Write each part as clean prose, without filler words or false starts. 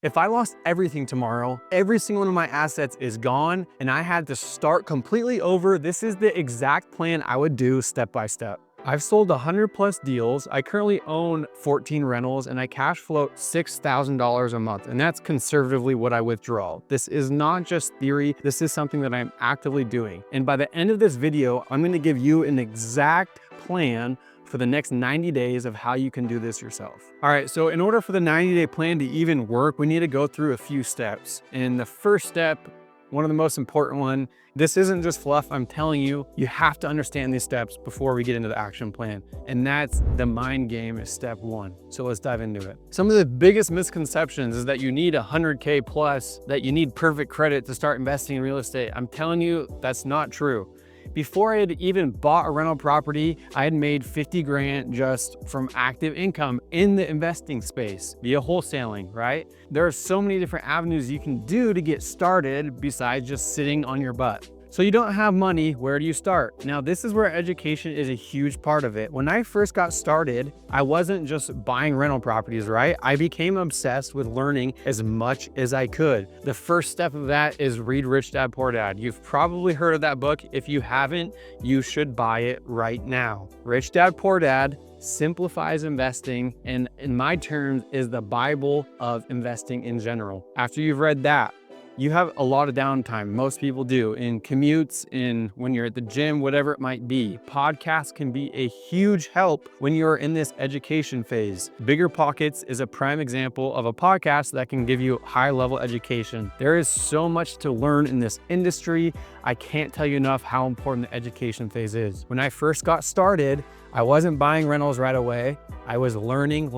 If I lost everything tomorrow, every single one of my assets is gone, and I had to start completely over, this is the exact plan I would do step by step. I've sold 100+ deals. I currently own 14 rentals and I cash flow $6,000 a month. And that's conservatively what I withdraw. This is not just theory. This is something that I'm actively doing. And by the end of this video, I'm going to give you an exact plan for the next 90 days of how you can do this yourself. All right, so in order for the 90-day plan to even work, we need to go through a few steps. And the first step, one of the most important one, this isn't just fluff, I'm telling you, you have to understand these steps before we get into the action plan. And that's the mind game is step one. So let's dive into it. Some of the biggest misconceptions is that you need 100K plus, that you need perfect credit to start investing in real estate. I'm telling you, that's not true. Before I had even bought a rental property, I had made 50 grand just from active income in the investing space via wholesaling, right? There are so many different avenues you can do to get started besides just sitting on your butt. So you don't have money, where do you start? Now, this is where education is a huge part of it. When I first got started, I wasn't just buying rental properties, right? I became obsessed with learning as much as I could. The first step of that is read Rich Dad Poor Dad. You've probably heard of that book. If you haven't, you should buy it right now. Rich Dad Poor Dad simplifies investing, and in my terms is the Bible of investing in general. After you've read that, you have a lot of downtime. Most people do in commutes, in when you're at the gym, whatever it might be. Podcasts can be a huge help when you're in this education phase. Bigger Pockets is a prime example of a podcast that can give you high level education. There is so much to learn in this industry. I can't tell you enough how important the education phase is. When I first got started, I wasn't buying rentals right away. I was learning,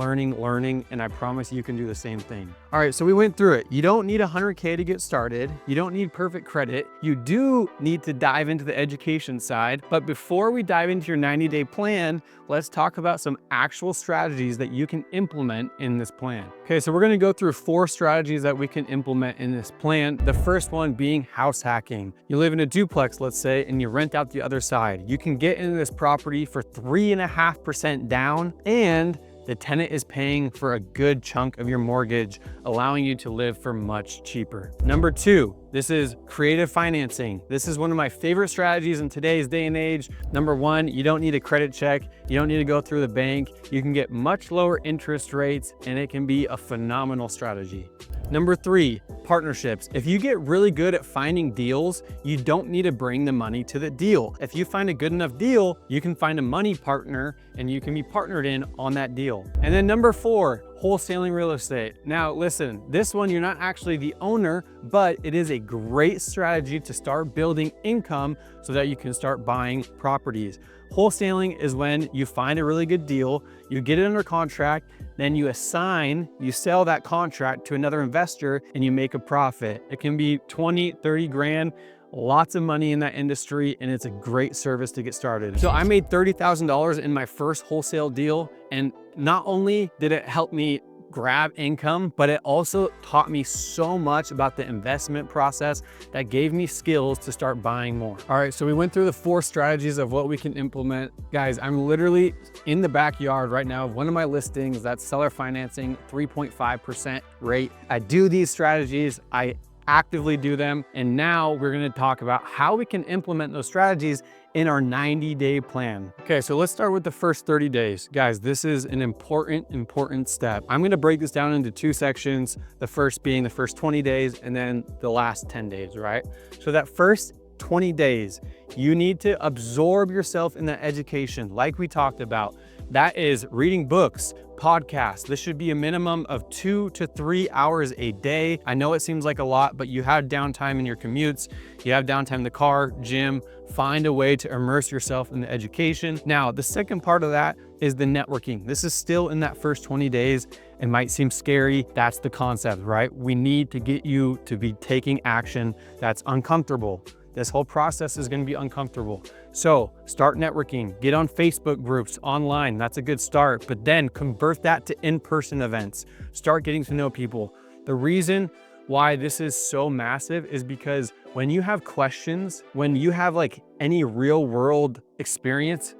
and I promise you can do the same thing. All right, so we went through it. You don't need 100K to get started. You don't need perfect credit. You do need to dive into the education side. But before we dive into your 90-day plan, let's talk about some actual strategies that you can implement in this plan. Okay, so we're gonna go through 4 strategies that we can implement in this plan. The first one being house hacking. You live in a duplex, let's say, and you rent out the other side. You can get into this property for 3.5% down, and the tenant is paying for a good chunk of your mortgage, allowing you to live for much cheaper. Number 2, this is creative financing. This is one of my favorite strategies in today's day and age. Number 1, you don't need a credit check. You don't need to go through the bank. You can get much lower interest rates, and it can be a phenomenal strategy. Number 3, partnerships. If you get really good at finding deals, you don't need to bring the money to the deal. If you find a good enough deal, you can find a money partner and you can be partnered in on that deal. And then number 4, wholesaling real estate. Now listen, this one you're not actually the owner, but it is a great strategy to start building income so that you can start buying properties. Wholesaling is when you find a really good deal, you get it under contract, then you sell that contract to another investor and you make a profit. It can be 20, 30 grand, lots of money in that industry, and it's a great service to get started. So I made $30,000 in my first wholesale deal, and not only did it help me grab income, but it also taught me so much about the investment process that gave me skills to start buying more. All right, so we went through the 4 strategies of what we can implement. Guys, I'm literally in the backyard right now of one of my listings that's seller financing, 3.5% rate. I do these strategies, I actively do them, and now we're gonna talk about how we can implement those strategies in our 90-day plan. Okay, so let's start with the first 30 days. Guys, this is an important step. I'm gonna break this down into 2 sections, the first being the first 20 days and then the last 10 days, right? So that first 20 days, you need to absorb yourself in that education like we talked about. That is reading books, podcasts. This should be a minimum of 2 to 3 hours a day. I know it seems like a lot, but you have downtime in your commutes, you have downtime in the car, gym. Find a way to immerse yourself in the education. Now, the second part of that is the networking. This is still in that first 20 days. It might seem scary. That's the concept, right? We need to get you to be taking action that's uncomfortable. This whole process is going to be uncomfortable. So start networking, get on Facebook groups online. That's a good start, but then convert that to in-person events. Start getting to know people. The reason why this is so massive is because when you have questions, when you have like any real world experience,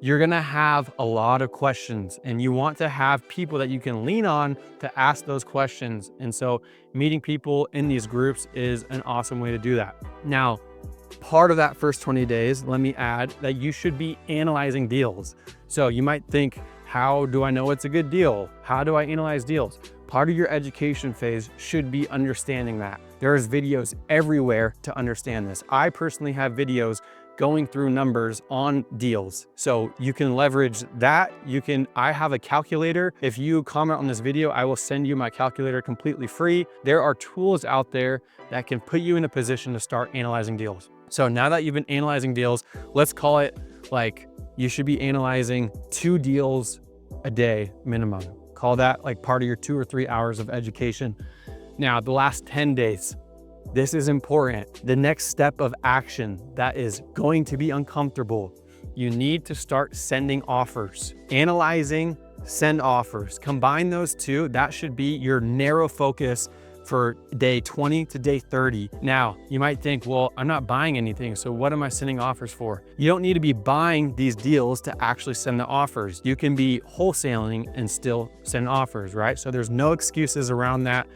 you're gonna have a lot of questions, and you want to have people that you can lean on to ask those questions. And so meeting people in these groups is an awesome way to do that. Now, part of that first 20 days, let me add that you should be analyzing deals. So you might think, how do I know it's a good deal? How do I analyze deals? Part of your education phase should be understanding that. There's videos everywhere to understand this. I personally have videos going through numbers on deals. So you can leverage that. I have a calculator. If you comment on this video, I will send you my calculator completely free. There are tools out there that can put you in a position to start analyzing deals. So now that you've been analyzing deals, let's call it like you should be analyzing 2 deals a day minimum. Call that like part of your 2 or 3 hours of education. Now, the last 10 days, this is important. The next step of action that is going to be uncomfortable. You need to start sending offers. Analyzing, send offers. Combine those two. That should be your narrow focus for day 20 to day 30. Now, you might think, well, I'm not buying anything, so what am I sending offers for? You don't need to be buying these deals to actually send the offers. You can be wholesaling and still send offers, right? So there's no excuses around that.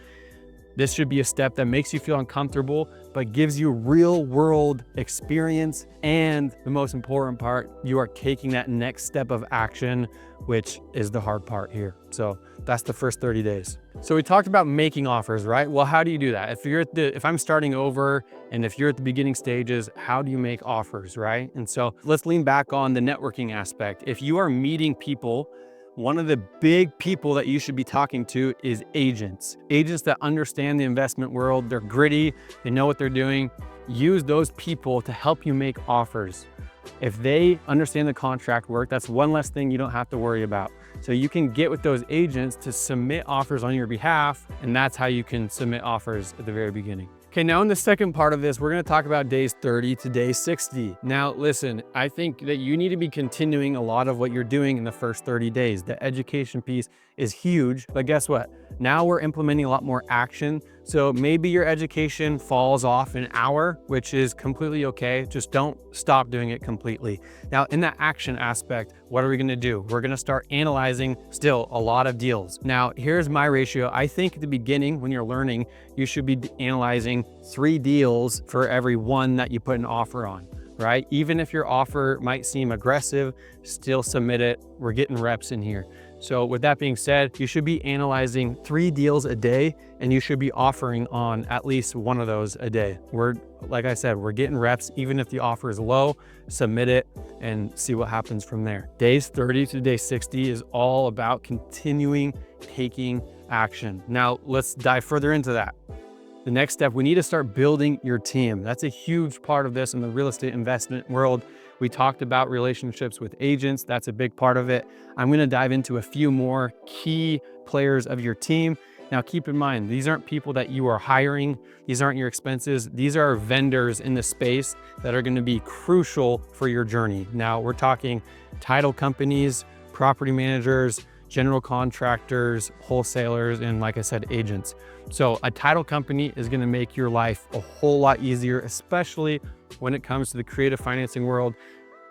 This should be a step that makes you feel uncomfortable, but gives you real world experience. And the most important part, you are taking that next step of action, which is the hard part here. So that's the first 30 days. So we talked about making offers, right? Well, how do you do that? If I'm starting over and if you're at the beginning stages, how do you make offers, right? And so let's lean back on the networking aspect. If you are meeting people, one of the big people that you should be talking to is agents. Agents that understand the investment world, they're gritty, they know what they're doing. Use those people to help you make offers. If they understand the contract work, that's one less thing you don't have to worry about. So you can get with those agents to submit offers on your behalf, and that's how you can submit offers at the very beginning. Okay, now in the second part of this, we're gonna talk about days 30 to day 60. Now, listen, I think that you need to be continuing a lot of what you're doing in the first 30 days. The education piece is huge, but guess what? Now we're implementing a lot more action. So maybe your education falls off an hour, which is completely okay. Just don't stop doing it completely. Now, in that action aspect, what are we gonna do? We're gonna start analyzing still a lot of deals. Now, here's my ratio. I think at the beginning, when you're learning, you should be analyzing 3 deals for every 1 that you put an offer on, right? Even if your offer might seem aggressive, still submit it. We're getting reps in here. So with that being said, you should be analyzing 3 deals a day, and you should be offering on at least 1 of those a day. Like I said, we're getting reps. Even if the offer is low, submit it and see what happens from there. Days 30 to day 60 is all about continuing taking action. Now let's dive further into that. The next step, we need to start building your team. That's a huge part of this in the real estate investment world. We talked about relationships with agents. That's a big part of it. I'm gonna dive into a few more key players of your team. Now, keep in mind, these aren't people that you are hiring. These aren't your expenses. These are vendors in the space that are gonna be crucial for your journey. Now, we're talking title companies, property managers, general contractors, wholesalers, and like I said, agents. So a title company is gonna make your life a whole lot easier, especially when it comes to the creative financing world.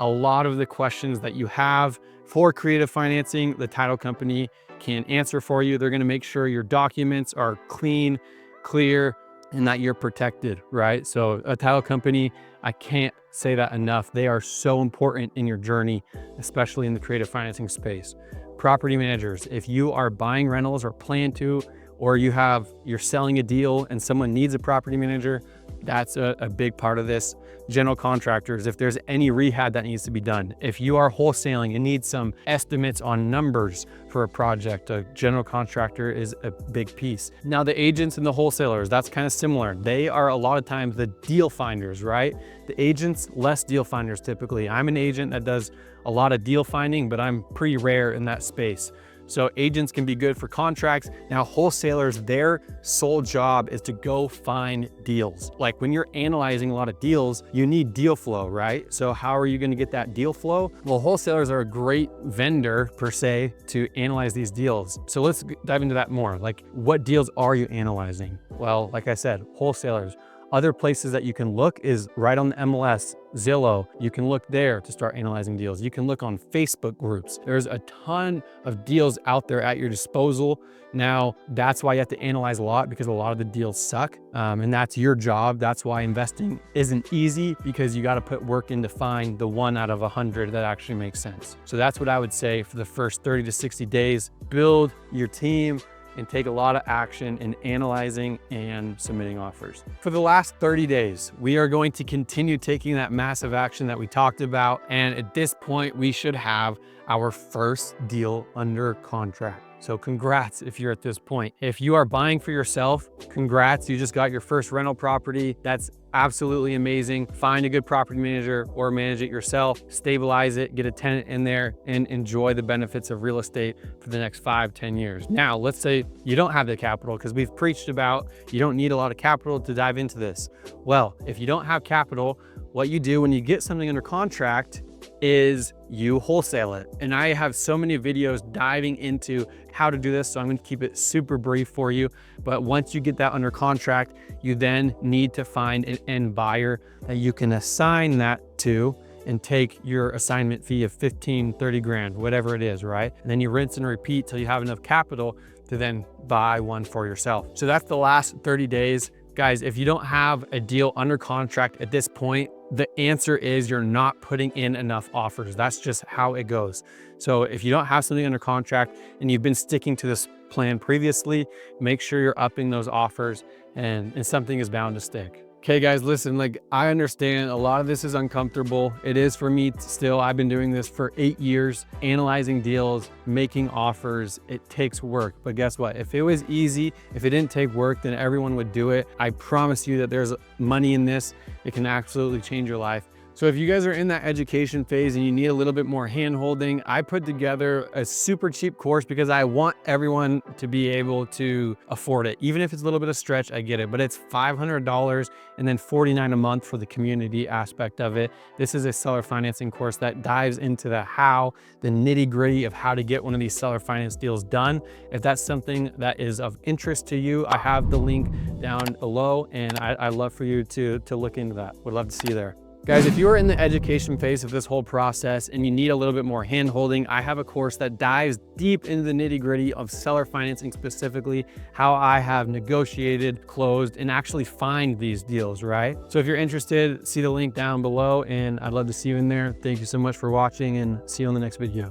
A lot of the questions that you have for creative financing, the title company can answer for you. They're gonna make sure your documents are clean, clear, and that you're protected, right? So a title company, I can't say that enough. They are so important in your journey, especially in the creative financing space. Property managers, if you are buying rentals or plan to, or you're selling a deal and someone needs a property manager, that's a big part of this. General contractors, if there's any rehab that needs to be done. If you are wholesaling and need some estimates on numbers for a project, a general contractor is a big piece. Now the agents and the wholesalers, that's kind of similar. They are a lot of times the deal finders, right? The agents, less deal finders typically. I'm an agent that does a lot of deal finding, but I'm pretty rare in that space. So agents can be good for contracts. Now wholesalers, their sole job is to go find deals. Like when you're analyzing a lot of deals, you need deal flow, right? So how are you gonna get that deal flow? Well, wholesalers are a great vendor per se to analyze these deals. So let's dive into that more. Like what deals are you analyzing? Well, like I said, wholesalers, Other places that you can look is right on the MLS, Zillow. You can look there to start analyzing deals. You can look on Facebook groups. There's a ton of deals out there at your disposal. Now, that's why you have to analyze a lot, because a lot of the deals suck. And that's your job. That's why investing isn't easy, because you got to put work in to find the 1 out of 100 that actually makes sense. So that's what I would say for the first 30 to 60 days. Build your team and take a lot of action in analyzing and submitting offers. For the last 30 days, we are going to continue taking that massive action that we talked about. And at this point, we should have our first deal under contract. So congrats if you're at this point. If you are buying for yourself, congrats, you just got your first rental property. That's absolutely amazing. Find a good property manager or manage it yourself, stabilize it, get a tenant in there, and enjoy the benefits of real estate for the next 5-10 years. Now, let's say you don't have the capital, because we've preached about you don't need a lot of capital to dive into this. Well, if you don't have capital, what you do when you get something under contract is you wholesale it. And I have so many videos diving into how to do this, so I'm going to keep it super brief for you. But once you get that under contract, you then need to find an end buyer that you can assign that to and take your assignment fee of 15, 30 grand, whatever it is, right? And then you rinse and repeat till you have enough capital to then buy one for yourself. So that's the last 30 days. Guys, if you don't have a deal under contract at this point, the answer is you're not putting in enough offers. That's just how it goes. So if you don't have something under contract and you've been sticking to this plan previously, make sure you're upping those offers, and something is bound to stick. Okay guys, listen, like, I understand a lot of this is uncomfortable. It is for me still. I've been doing this for 8 years, analyzing deals, making offers. It takes work, but guess what? If it was easy, if it didn't take work, then everyone would do it. I promise you that there's money in this. It can absolutely change your life. So if you guys are in that education phase and you need a little bit more hand-holding, I put together a super cheap course because I want everyone to be able to afford it. Even if it's a little bit of stretch, I get it, but it's $500 and then $49 a month for the community aspect of it. This is a seller financing course that dives into the how, the nitty-gritty of how to get one of these seller finance deals done. If that's something that is of interest to you, I have the link down below, and I'd love for you to look into that. Would love to see you there. Guys, if you are in the education phase of this whole process and you need a little bit more hand-holding, I have a course that dives deep into the nitty-gritty of seller financing, specifically how I have negotiated, closed, and actually find these deals, right? So if you're interested, see the link down below, and I'd love to see you in there. Thank you so much for watching, and see you on the next video.